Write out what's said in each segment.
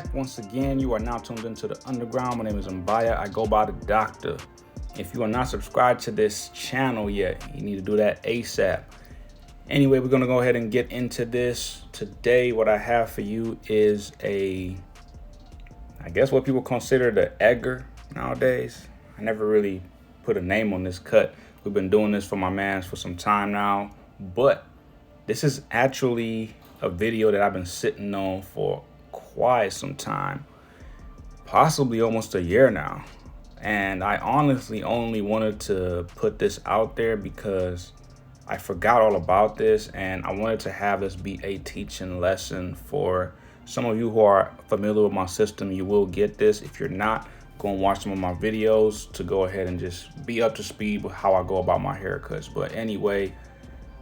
back once again. You are now tuned into the underground. My name is Mbaya. I go by the doctor. If you are not subscribed to this channel yet, you need to do that ASAP. Anyway, we're going to go ahead and get into this. Today, what I have for you is I guess what people consider the Edgar nowadays. I never really put a name on this cut. We've been doing this for my mans for some time now, but this is actually a video that I've been sitting on for quite some time, possibly almost a year now. And I honestly only wanted to put this out there because I forgot all about this, and I wanted to have this be a teaching lesson for some of you who are familiar with my system. You will get this. If you're not, go and watch some of my videos to go ahead and just be up to speed with how I go about my haircuts. But anyway,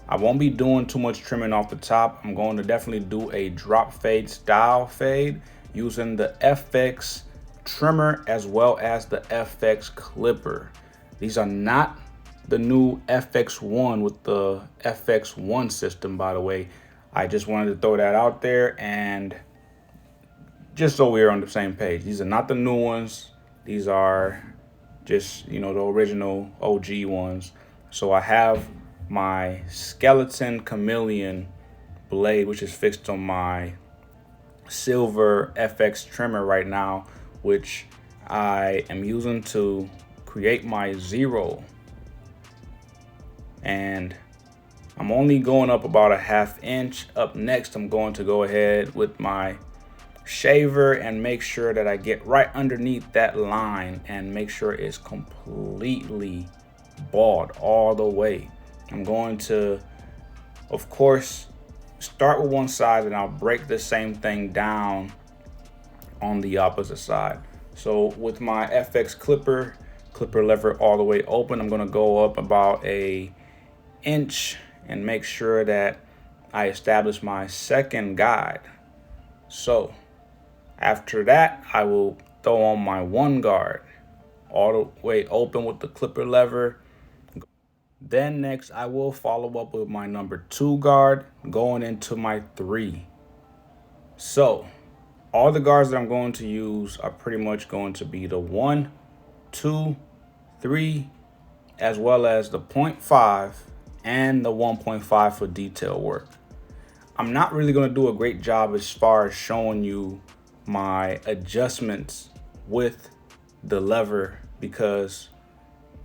I won't be doing too much trimming off the top. I'm going to definitely do a drop fade style fade using the FX trimmer as well as the FX clipper. These are not the new FX1 with the FX1 system, by the way. I just wanted to throw that out there, and just so we're on the same page. These are not the new ones. These are just, the original OG ones. So I have my skeleton chameleon blade, which is fixed on my silver FX trimmer right now, which I am using to create my zero. And I'm only going up about a ½ inch. Up next, I'm going to go ahead with my shaver and make sure that I get right underneath that line and make sure it's completely bald all the way. I'm going to, of course, start with one side, and I'll break the same thing down on the opposite side. So with my FX clipper lever all the way open, I'm going to go up about an inch and make sure that I establish my second guide. So after that, I will throw on my one guard all the way open with the clipper lever. Then next, I will follow up with my number 2 guard going into my 3. So all the guards that I'm going to use are pretty much going to be the 1, 2, 3, as well as the 0.5 and the 1.5 for detail work. I'm not really going to do a great job as far as showing you my adjustments with the lever, because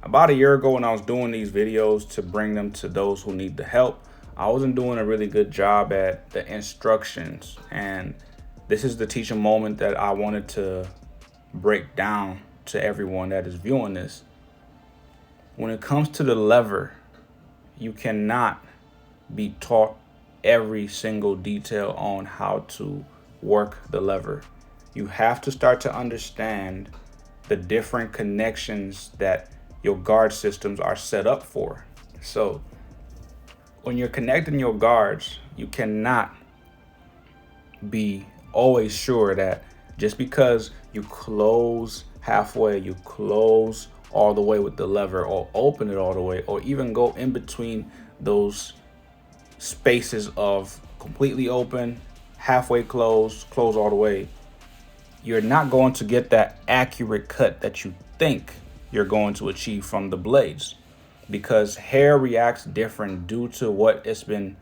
about a year ago when I was doing these videos to bring them to those who need the help, I wasn't doing a really good job at the instructions. And this is the teaching moment that I wanted to break down to everyone that is viewing this. When it comes to the lever, you cannot be taught every single detail on how to work the lever. You have to start to understand the different connections that your guard systems are set up for. So when you're connecting your guards, you cannot be always sure that just because you close halfway, you close all the way with the lever, or open it all the way, or even go in between those spaces of completely open, halfway closed, close all the way, you're not going to get that accurate cut that you think you're going to achieve from the blades, because hair reacts different due to what it's been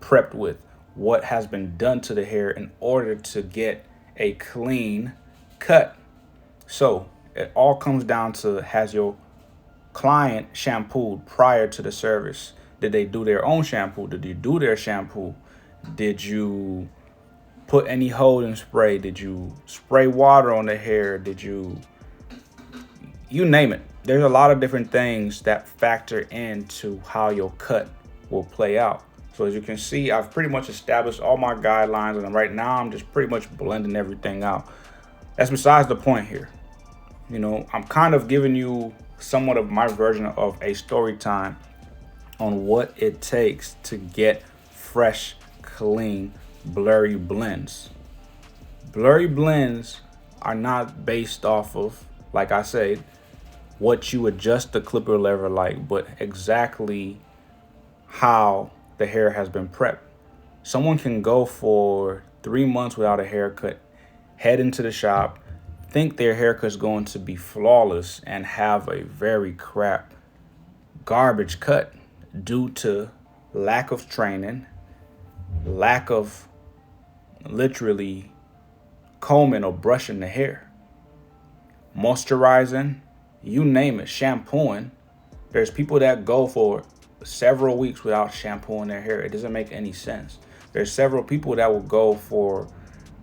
prepped with, what has been done to the hair in order to get a clean cut. So it all comes down to, has your client shampooed prior to the service? Did they do their own shampoo? Did you do their shampoo? Did you put any holding spray? Did you spray water on the hair? Did you name it? There's a lot of different things that factor into how your cut will play out. So as you can see, I've pretty much established all my guidelines, and right now I'm just pretty much blending everything out. That's besides the point here. I'm kind of giving you somewhat of my version of a story time on what it takes to get fresh, clean, blurry blends. Blurry blends are not based off of, like I said, what you adjust the clipper lever like, but exactly how the hair has been prepped. Someone can go for 3 months without a haircut head into the shop, think their haircut's going to be flawless, and have a very crap, garbage cut due to lack of training, lack of literally combing or brushing the hair, moisturizing, you name it, shampooing. There's people that go for several weeks without shampooing their hair. It doesn't make any sense. There's several people that will go for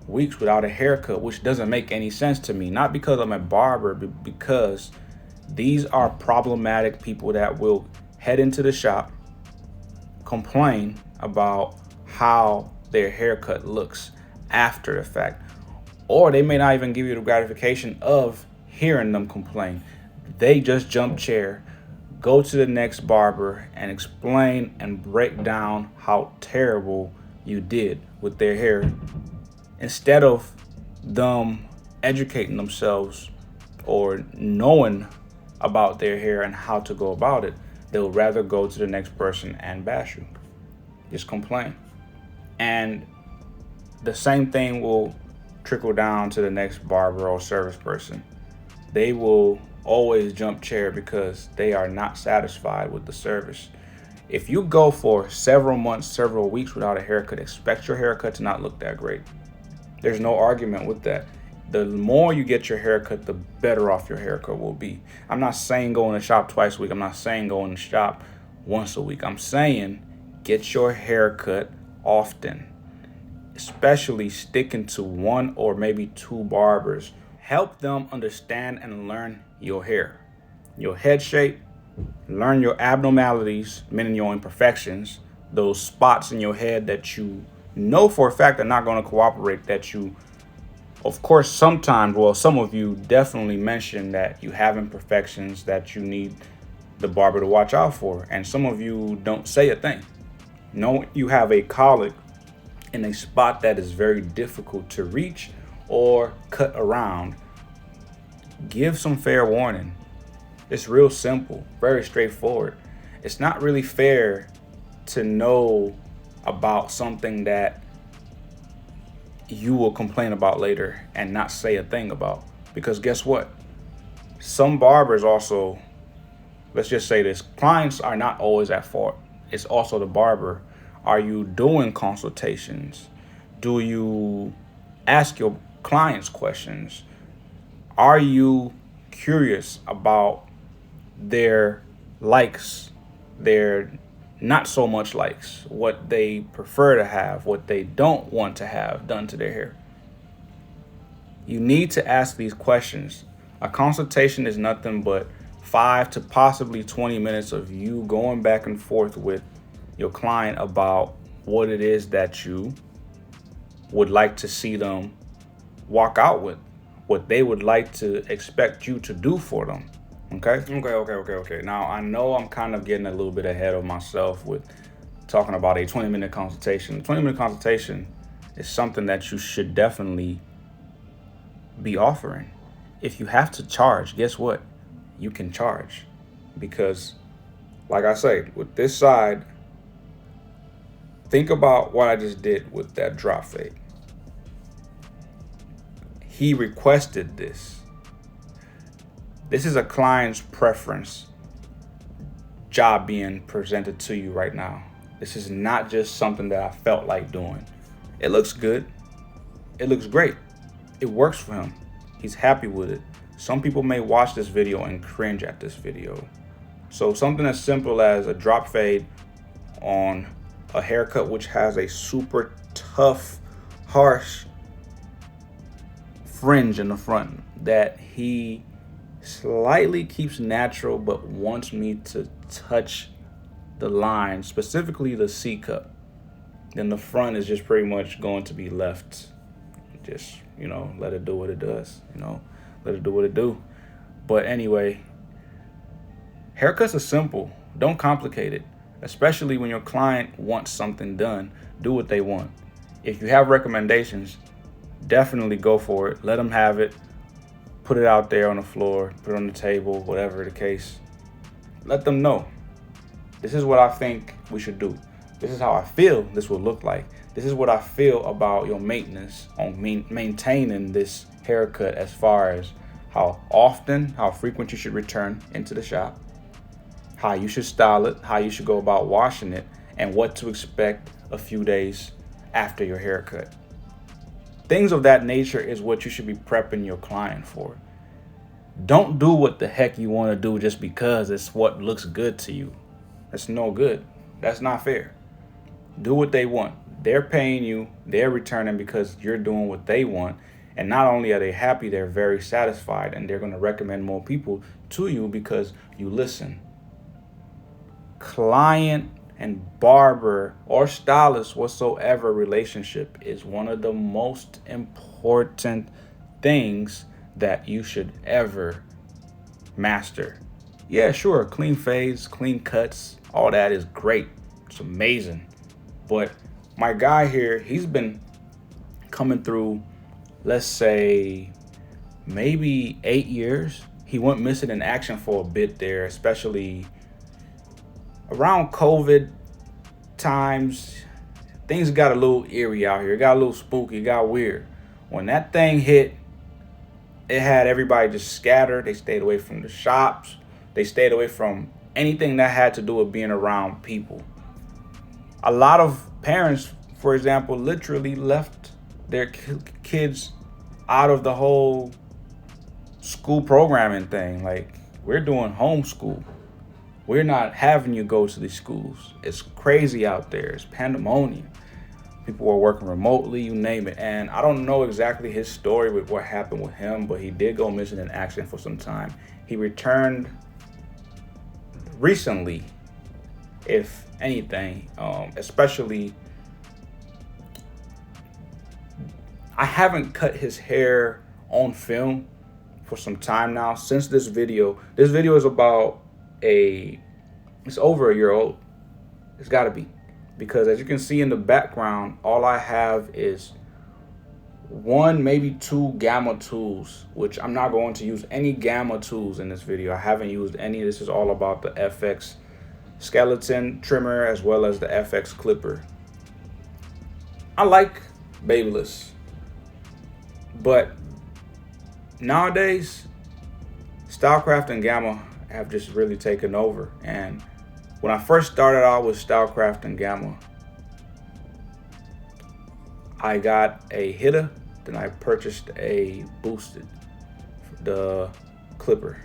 weeks without a haircut, which doesn't make any sense to me. Not because I'm a barber, but because these are problematic people that will head into the shop, complain about how their haircut looks after the fact. Or they may not even give you the gratification of hearing them complain. They just jump chair, go to the next barber, and explain and break down how terrible you did with their hair, instead of them educating themselves or knowing about their hair and how to go about it. They'll rather go to the next person and bash you, just complain. And the same thing will trickle down to the next barber or service person. They will always jump chair because they are not satisfied with the service. If you go for several months, several weeks without a haircut, expect your haircut to not look that great. There's no argument with that. The more you get your haircut, the better off your haircut will be. I'm not saying go in the shop twice a week. I'm not saying go in the shop once a week. I'm saying get your haircut often, especially sticking to one or maybe two barbers. Help them understand and learn your hair, your head shape, learn your abnormalities, meaning your imperfections, those spots in your head that you know for a fact are not going to cooperate, that you, of course, sometimes, well, some of you definitely mention that you have imperfections that you need the barber to watch out for. And some of you don't say a thing. No, you have a colic in a spot that is very difficult to reach or cut around. Give some fair warning. It's real simple, very straightforward. It's not really fair to know about something that you will complain about later and not say a thing about. Because guess what? Some barbers also, let's just say this, clients are not always at fault. It's also the barber. Are you doing consultations? Do you ask your clients questions? Are you curious about their likes, their not so much likes, what they prefer to have, what they don't want to have done to their hair? You need to ask these questions. A consultation is nothing but 5 to possibly 20 minutes of you going back and forth with your client about what it is that you would like to see them walk out with, what they would like to expect you to do for them. Okay. Now, I know I'm kind of getting a little bit ahead of myself with talking about a 20-minute consultation. A 20-minute consultation is something that you should definitely be offering. If you have to charge, guess what? You can charge. Because, like I say, with this side, think about what I just did with that drop fade. He requested this. This is a client's preference job being presented to you right now. This is not just something that I felt like doing. It looks good. It looks great. It works for him. He's happy with it. Some people may watch this video and cringe at this video. So something as simple as a drop fade on a haircut which has a super tough, harsh fringe in the front that he slightly keeps natural but wants me to touch the line, specifically the C cup. Then the front is just pretty much going to be left. Just, let it do what it does, let it do what it do. But anyway, haircuts are simple. Don't complicate it, especially when your client wants something done. Do what they want. If you have recommendations, definitely go for it. Let them have it. Put it out there on the floor, put it on the table, whatever the case. Let them know. This is what I think we should do. This is how I feel this will look like. This is what I feel about your maintenance on maintaining this haircut, as far as how often, how frequent you should return into the shop, how you should style it, how you should go about washing it, and what to expect a few days after your haircut. Things of that nature is what you should be prepping your client for. Don't do what the heck you want to do just because it's what looks good to you. That's no good. That's not fair. Do what they want. They're paying you, they're returning because you're doing what they want. And not only are they happy, they're very satisfied, and they're going to recommend more people to you because you listen. Client and barber or stylist whatsoever relationship is one of the most important things that you should ever master. Yeah, sure, clean fades, clean cuts, all that is great. It's amazing. But my guy here, he's been coming through, let's say, maybe 8 years. He went missing in action for a bit there, especially around COVID times. Things got a little eerie out here. It got a little spooky, it got weird. When that thing hit, it had everybody just scattered. They stayed away from the shops. They stayed away from anything that had to do with being around people. A lot of parents, for example, literally left their kids out of the whole school programming thing. Like, we're doing homeschool. We're not having you go to these schools. It's crazy out there. It's pandemonium. People are working remotely, you name it. And I don't know exactly his story with what happened with him, but he did go missing in action for some time. He returned recently, if anything, especially, I haven't cut his hair on film for some time now. Since this video is about it's over a year old. It's gotta be. Because as you can see in the background, all I have is one, maybe two gamma tools, which I'm not going to use any gamma tools in this video. I haven't used any. This is all about the FX skeleton trimmer as well as the FX clipper. I like Babyliss, but nowadays, Stylecraft and Gamma have just really taken over. And when I first started out with Stylecraft and Gamma, I got a hitter, then I purchased a boosted, the clipper.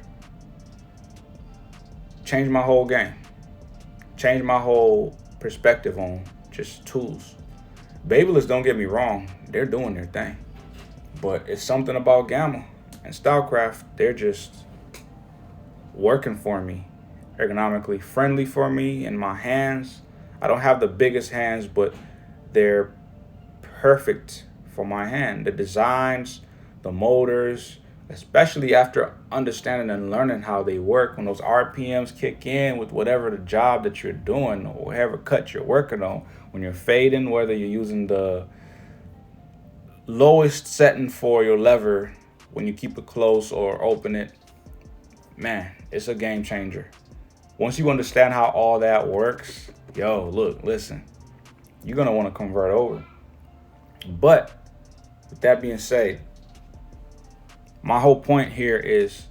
Changed my whole game. Changed my whole perspective on just tools. Babyliss, don't get me wrong, they're doing their thing. But it's something about Gamma and Stylecraft, they're just working for me. Ergonomically friendly for me in my hands. I don't have the biggest hands, but they're perfect for my hand. The designs, the motors, especially after understanding and learning how they work, when those RPMs kick in with whatever the job that you're doing or whatever cut you're working on, when you're fading, whether you're using the lowest setting for your lever when you keep it close or open it, man, it's a game changer. Once you understand how all that works, listen, you're gonna want to convert over. But with that being said, my whole point here is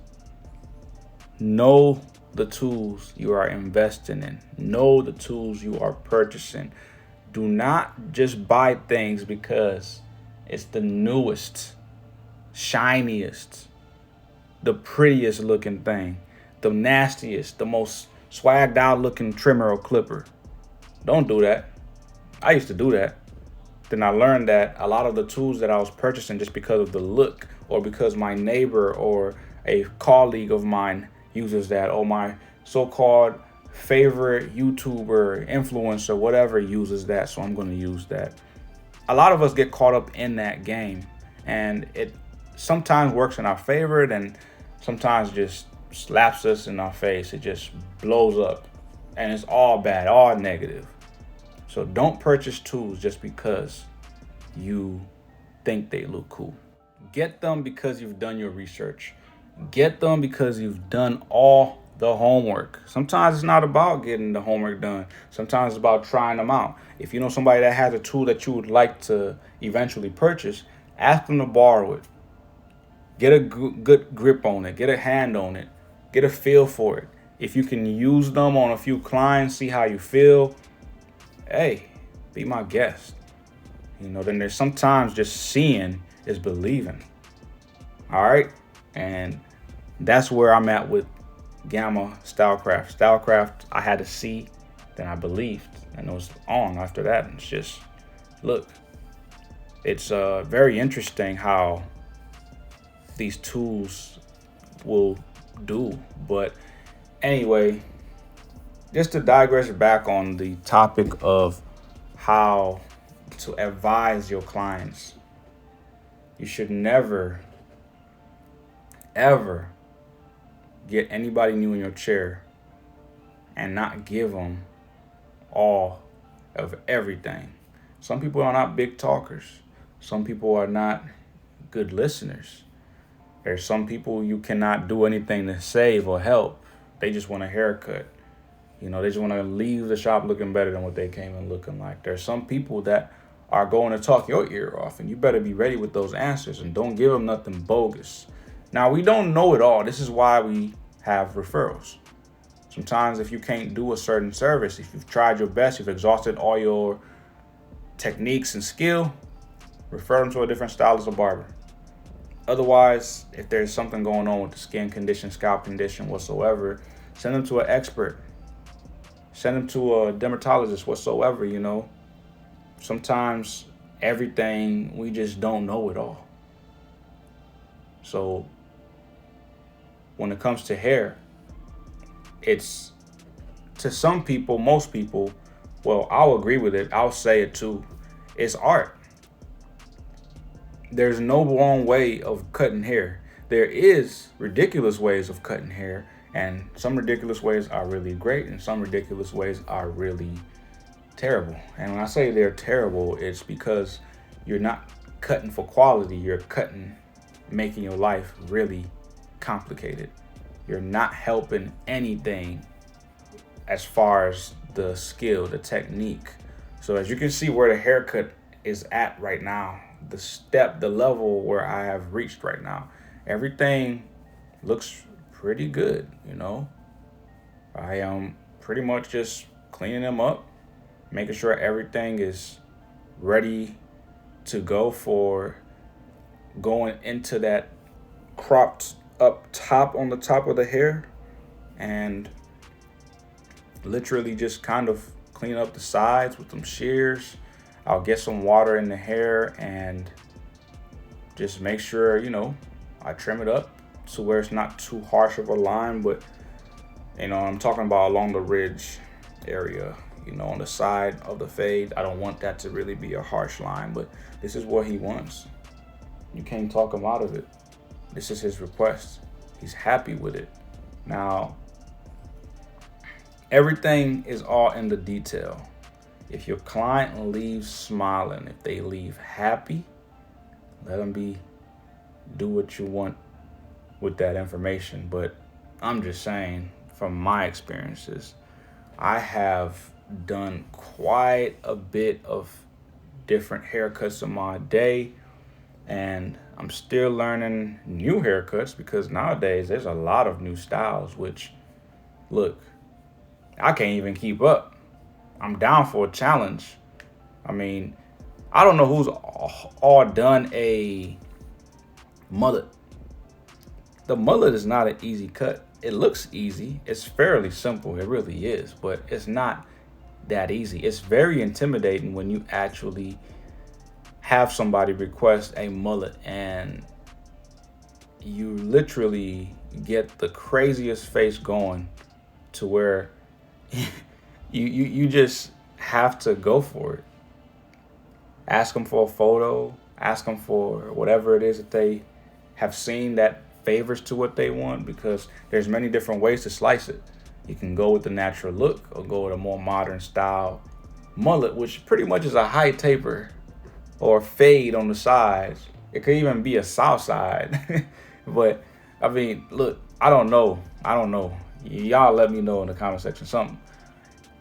know the tools you are investing in. Know the tools you are purchasing. Do not just buy things because it's the newest, shiniest, the prettiest looking thing, the nastiest, the most swagged out looking trimmer or clipper. Don't do that. I used to do that. Then I learned that a lot of the tools that I was purchasing just because of the look, or because my neighbor or a colleague of mine uses that, or my so-called favorite YouTuber, influencer, whatever uses that, so I'm going to use that. A lot of us get caught up in that game, and it sometimes works in our favor, and sometimes just slaps us in our face. It just blows up, and it's all bad, all negative. So don't purchase tools just because you think they look cool. Get them because you've done your research. Get them because you've done all the homework. Sometimes it's not about getting the homework done. Sometimes it's about trying them out. If you know somebody that has a tool that you would like to eventually purchase, ask them to borrow it. Get a good grip on it. Get a hand on it. Get a feel for it. If you can use them on a few clients, see how you feel, hey, be my guest. Then there's sometimes just seeing is believing. All right. And that's where I'm at with Gamma Stylecraft. Stylecraft, I had to see, then I believed, and it was on after that. And it's just, look, it's very interesting how these tools will do. But anyway, just to digress back on the topic of how to advise your clients, you should never, ever get anybody new in your chair and not give them all of everything. Some people are not big talkers. Some people are not good listeners. There's some people you cannot do anything to save or help. They just want a haircut. They just want to leave the shop looking better than what they came in looking like. There's some people that are going to talk your ear off, and you better be ready with those answers and don't give them nothing bogus. Now, we don't know it all. This is why we have referrals. Sometimes if you can't do a certain service, if you've tried your best, you've exhausted all your techniques and skill, refer them to a different stylist or barber. Otherwise, if there's something going on with the skin condition, scalp condition whatsoever, send them to an expert. Send them to a dermatologist whatsoever, Sometimes everything, we just don't know it all. So when it comes to hair, it's, to some people, most people, well, I'll agree with it. I'll say it too. It's art. There's no wrong way of cutting hair. There is ridiculous ways of cutting hair, and some ridiculous ways are really great, and some ridiculous ways are really terrible. And when I say they're terrible, it's because you're not cutting for quality. You're cutting, making your life really complicated. You're not helping anything as far as the skill, the technique. So as you can see where the haircut is at right now, the level where I have reached right now, everything looks pretty good. I am pretty much just cleaning them up, making sure everything is ready to go for going into that cropped up top on the top of the hair, and literally just kind of clean up the sides with some shears. I'll get some water in the hair and just make sure, I trim it up to where it's not too harsh of a line, but I'm talking about along the ridge area, on the side of the fade. I don't want that to really be a harsh line, but this is what he wants. You can't talk him out of it. This is his request. He's happy with it. Now, everything is all in the detail. If your client leaves smiling, if they leave happy, let them do what you want with that information. But I'm just saying, from my experiences, I have done quite a bit of different haircuts in my day, and I'm still learning new haircuts because nowadays there's a lot of new styles, which, look, I can't even keep up. I'm down for a challenge. I mean, I don't know who's all done a mullet. The mullet is not an easy cut. It looks easy. It's fairly simple. It really is, but it's not that easy. It's very intimidating when you actually have somebody request a mullet and you literally get the craziest face going to where you just have to go for it. Ask them for a photo, ask them for whatever it is that they have seen that favors to what they want, because there's many different ways to slice it. You can go with the natural look or go with a more modern style mullet, which pretty much is a high taper or a fade on the sides. It could even be a south side. But I mean, look, I don't know. Y'all let me know in the comment section something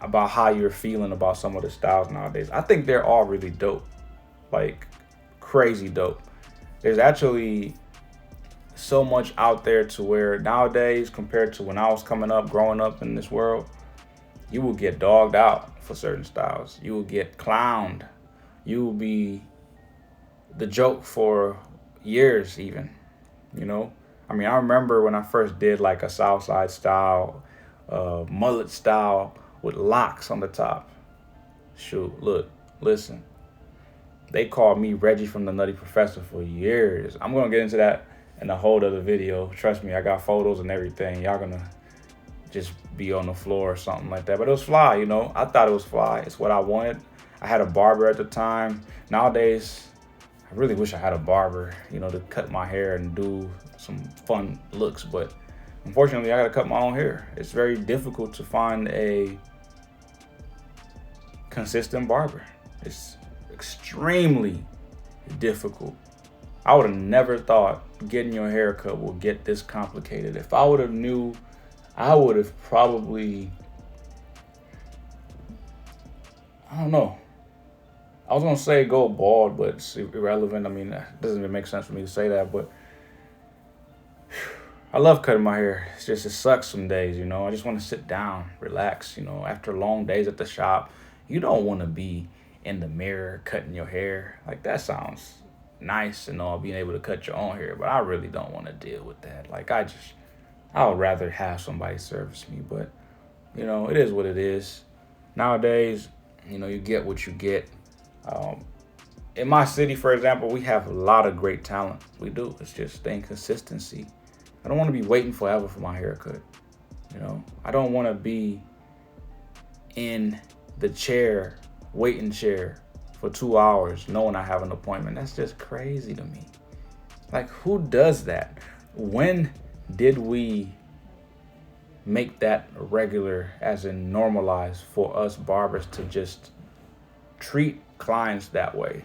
about how you're feeling about some of the styles nowadays. I think they're all really dope, like crazy dope. There's actually so much out there to where nowadays, compared to when I was coming up, growing up in this world, you will get dogged out for certain styles. You will get clowned. You will be the joke for years even, you know? I mean, I remember when I first did like a Southside style, mullet style with locks on the top. Shoot, look, listen. They called me Reggie from the Nutty Professor for years. I'm gonna get into that in a whole other video. Trust me, I got photos and everything. Y'all gonna just be on the floor or something like that. But it was fly, you know. I thought it was fly. It's what I wanted. I had a barber at the time. Nowadays, I really wish I had a barber, you know, to cut my hair and do some fun looks. But unfortunately, I gotta cut my own hair. It's very difficult to find a consistent barber. It's extremely difficult. I would have never thought getting your hair cut will get this complicated. If I would have knew, I would have probably, I don't know. I was gonna say go bald, but it's irrelevant. I mean, it doesn't even make sense for me to say that, but I love cutting my hair. It's just, it sucks some days, you know. I just want to sit down, relax, you know. After long days at the shop, you don't want to be in the mirror cutting your hair. Like, that sounds nice and all, being able to cut your own hair, but I really don't want to deal with that. Like, I would rather have somebody service me, but you know, it is what it is. Nowadays, you know, you get what you get. In my city, for example, we have a lot of great talent. We do. It's just the inconsistency. I don't want to be waiting forever for my haircut. You know, I don't want to be in the chair, waiting chair for 2 hours knowing I have an appointment. That's just crazy to me. Like, who does that? When did we make that regular, as in normalized, for us barbers to just treat clients that way?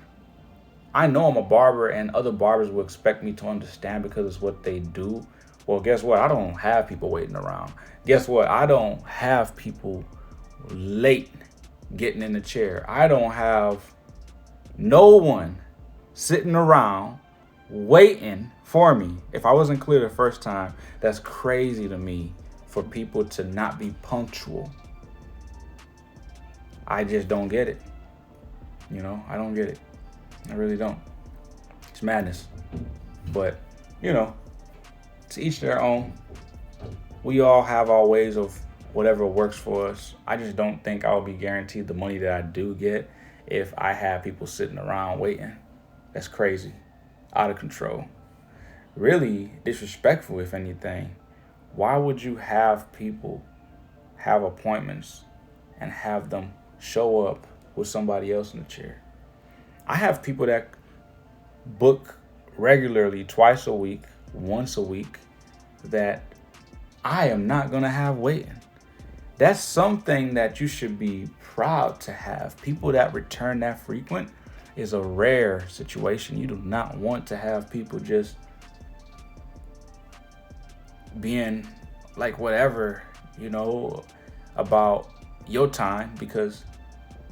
I know I'm a barber and other barbers will expect me to understand because it's what they do. Well, guess what? I don't have people waiting around. Guess what? I don't have people late getting in the chair. I don't have no one sitting around waiting for me. If I wasn't clear the first time, that's crazy to me for people to not be punctual. I just don't get it. You know, I don't get it. I really don't. It's madness. But, you know, to each their own. We all have our ways of whatever works for us. I just don't think I'll be guaranteed the money that I do get if I have people sitting around waiting. That's crazy. Out of control. Really disrespectful, if anything. Why would you have people have appointments and have them show up with somebody else in the chair? I have people that book regularly, twice a week, once a week, that I am not gonna have waiting. That's something that you should be proud to have. People that return that frequent is a rare situation. You do not want to have people just being like whatever, you know, about your time, because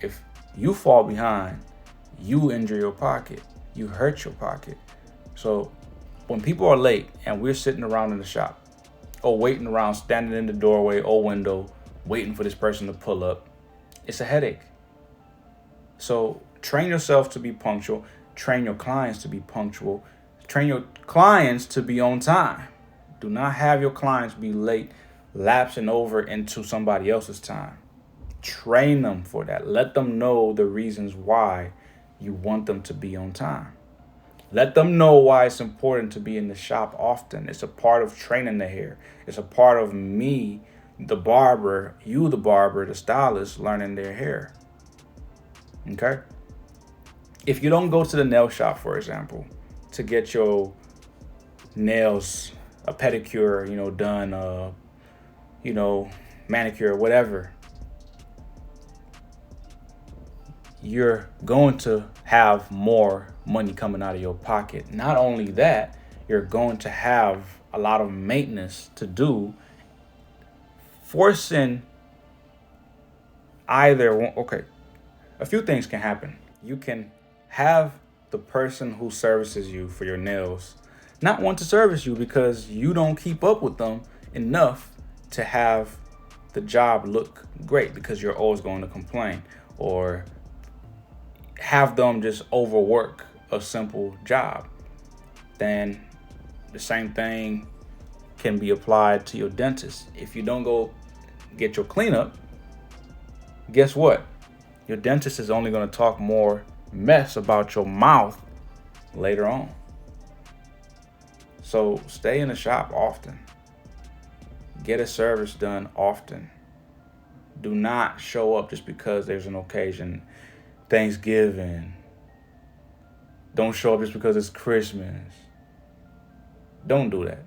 if you fall behind, you injure your pocket, you hurt your pocket. So when people are late and we're sitting around in the shop or waiting around, standing in the doorway or window, waiting for this person to pull up, it's a headache. So train yourself to be punctual, train your clients to be punctual, train your clients to be on time. Do not have your clients be late, lapsing over into somebody else's time. Train them for that. Let them know the reasons why you want them to be on time. Let them know why it's important to be in the shop often. It's a part of training the hair. It's a part of me, the barber, you, the barber, the stylist, learning their hair. Okay? If you don't go to the nail shop, for example, to get your nails, a pedicure, you know, done, you know, manicure, whatever, you're going to have more money coming out of your pocket. Not only that, you're going to have a lot of maintenance to do forcing either one. Okay, a few things can happen. You can have the person who services you for your nails not want to service you because you don't keep up with them enough to have the job look great, because you're always going to complain, or have them just overwork a simple job. Then the same thing can be applied to your dentist. If you don't go get your cleanup, guess what? Your dentist is only going to talk more mess about your mouth later on. So stay in the shop often. Get a service done often. Do not show up just because there's an occasion. Thanksgiving. Don't show up just because it's Christmas. Don't do that.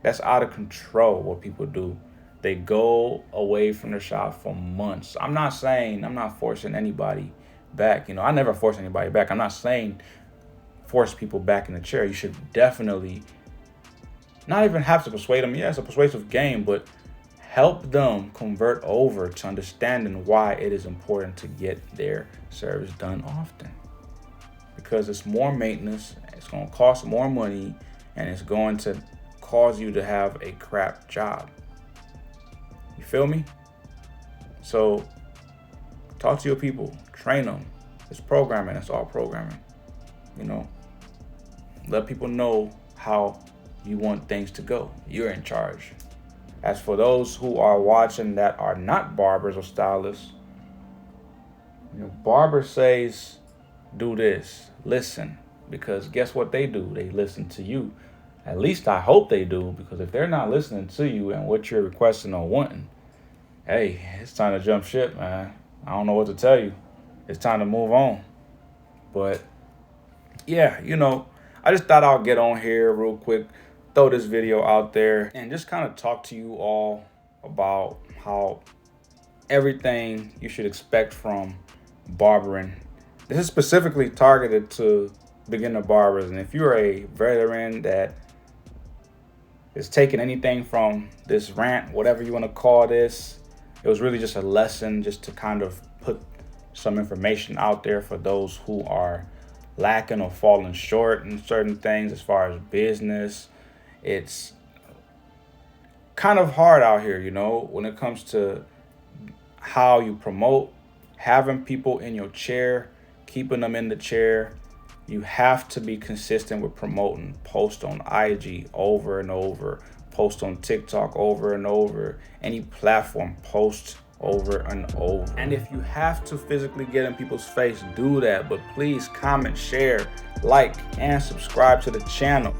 That's out of control what people do. They go away from the shop for months. I'm not forcing anybody back. I never force anybody back. I'm not saying force people back in the chair. You should definitely not even have to persuade them. Yeah, it's a persuasive game, but help them convert over to understanding why it is important to get their service done often. Because it's more maintenance, it's going to cost more money, and it's going to cause you to have a crap job. You feel me? So talk to your people, train them. It's programming, it's all programming. Let people know how you want things to go. You're in charge. As for those who are watching that are not barbers or stylists, barber says, do this, listen, because guess what they do? They listen to you. At least I hope they do, because if they're not listening to you and what you're requesting or wanting, hey, it's time to jump ship, man. I don't know what to tell you. It's time to move on. But yeah, I just thought I'll get on here real quick, throw this video out there, and just kind of talk to you all about how everything you should expect from barbering. This is specifically targeted to beginner barbers, and if you're a veteran that is taking anything from this rant, whatever you want to call this, it was really just a lesson, just to kind of put some information out there for those who are lacking or falling short in certain things as far as business. It's kind of hard out here, when it comes to how you promote, having people in your chair, keeping them in the chair. You have to be consistent with promoting. Post on IG over and over. Post on TikTok over and over. Any platform, post over and over. And if you have to physically get in people's face, do that. But please comment, share, like, and subscribe to the channel.